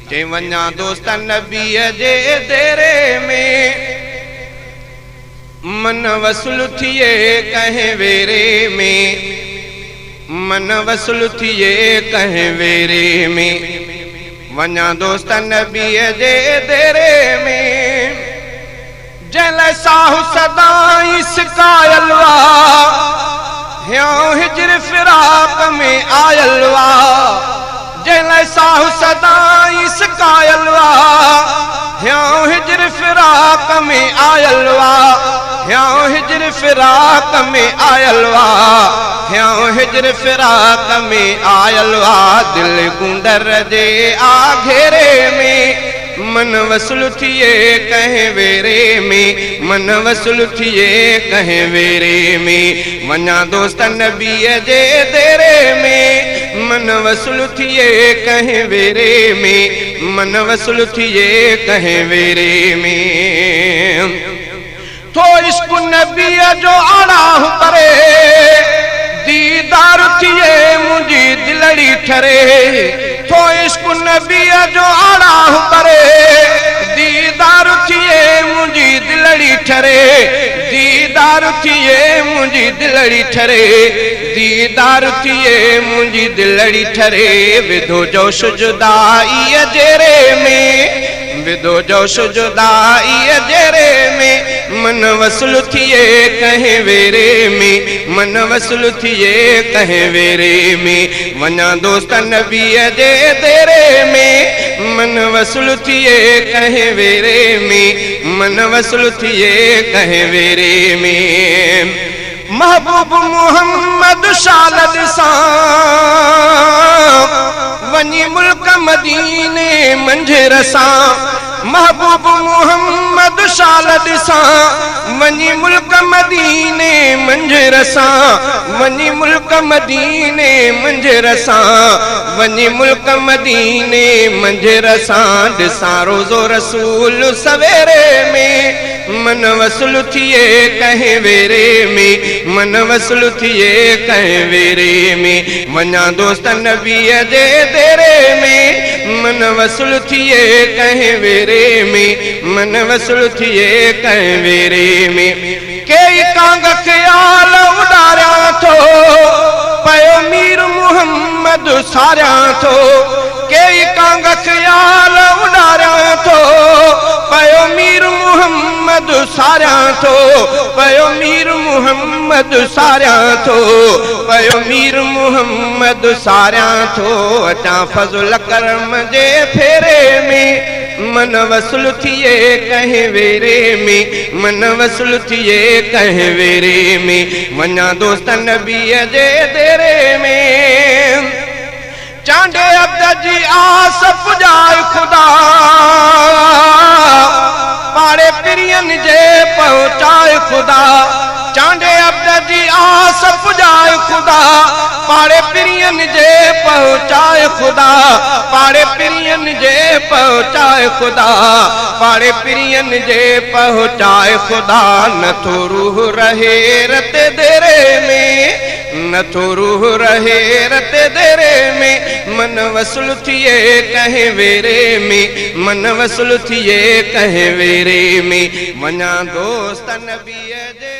चे वञा दोस्त नबीअ जे देरे में मन वसूल थिए कंहिं वेरे में मन वसूल थिए कंहिं वेरे में वञा दोस्त नबीअ जे देरे में जल साहु सदाई सिकायल वा ह्यों हिजर फिराक में आयल वा जल साहु सदाई सिकायल वा ह्यों हिजर फिराक में आयल वा ह्यों हिजर फिराक में आयल वा ह्यों हिजर फिराक में आयल वा दिल गुंडर जे आघेरे में मन वसूल थिए कंहिं वेरे में मन वसूल थिए कंहिं वेरे में वञा दोस्त नबीअ जे देरे में मन वसूल थिए कंहिं वेरे में मन वसूल थिए कंहिं वेरे में थो इश्क नबीअ जो आड़ाहु करे दीदार थिए मुंहिंजी दिलड़ी ठरे थो इश्क नबीअ जो आड़ाहु करे दीदार थिए मुंहिंजी दिलड़ी ठरे दीदार थिए मुंहिंजी दिलड़ी ठरे दीदार थिए मुंहिंजी दिलड़ी ठरे विधो जोश जुदाईअ जेरे में विधो जोश जुदाईअ जेरे में मन वसूल थिए कंहिं वेरे में मन वसूल थिए कंहिं वेरे में वञा दोस्त नबीअ जे देरे में मन वसूल थिए कंहिं वेरे में मन वसूल थिए कंहिं वेरे में महबूब मोहम्मद शालद सां वञी मुल्क मदीने मंझर सां महबूब मोहम्मद शालद सां वञी मुल्क मदीने मंझर सां वञी मुल्क मदीने मंझर सां वञी मुल्क मदीने मंझर सां ॾिसां रोज़ो रसूल सवेरे में मन वसूल थिए कंहिं वेरे में मन वसूल थिए कंहिं वेरे में वञा दोस्त नबीअ जे देरे में मन वसूल थिए कंहिं वेरे में मन वसूल थिए कंहिं वेरे में कई कांग ख्याल उॾारियां थो पयो मीर मुहम्मद सारियां थो कई कांग ख्याल उॾारियां थो पयो मीर मुहम्मद सारियां थो पयो मीर मुहम्मद सारियां थो पयो मीर मुहम्मद सारियां थो अचां फज़ल करम जे फेरे में मन वसूल थिए कंहिं वेरे में मन वसूल थिए कंहिं वेरे में वञा दोस्त नबीअ जे देरे में चांडे अब्द जी आस पुॼाए ख़ुदा पाड़े पिरियन जे पहुचाए ख़ुदा चांडे अब्द जी आस पुॼाए ख़ुदा पाड़े पिरियन जे पहुचाए ख़ुदा पाड़े पिरियन जे पहुचाए ख़ुदा पाड़े पिरियन जे पहुचाए ख़ुदा नथो रूह रहे रत देरे में नथो रूह रहे रत देरे में मन वसूल थिए कंहिं वेरे में मन वसूल थिए कंहिं वेरे में वञा दोस्त नबीअ जे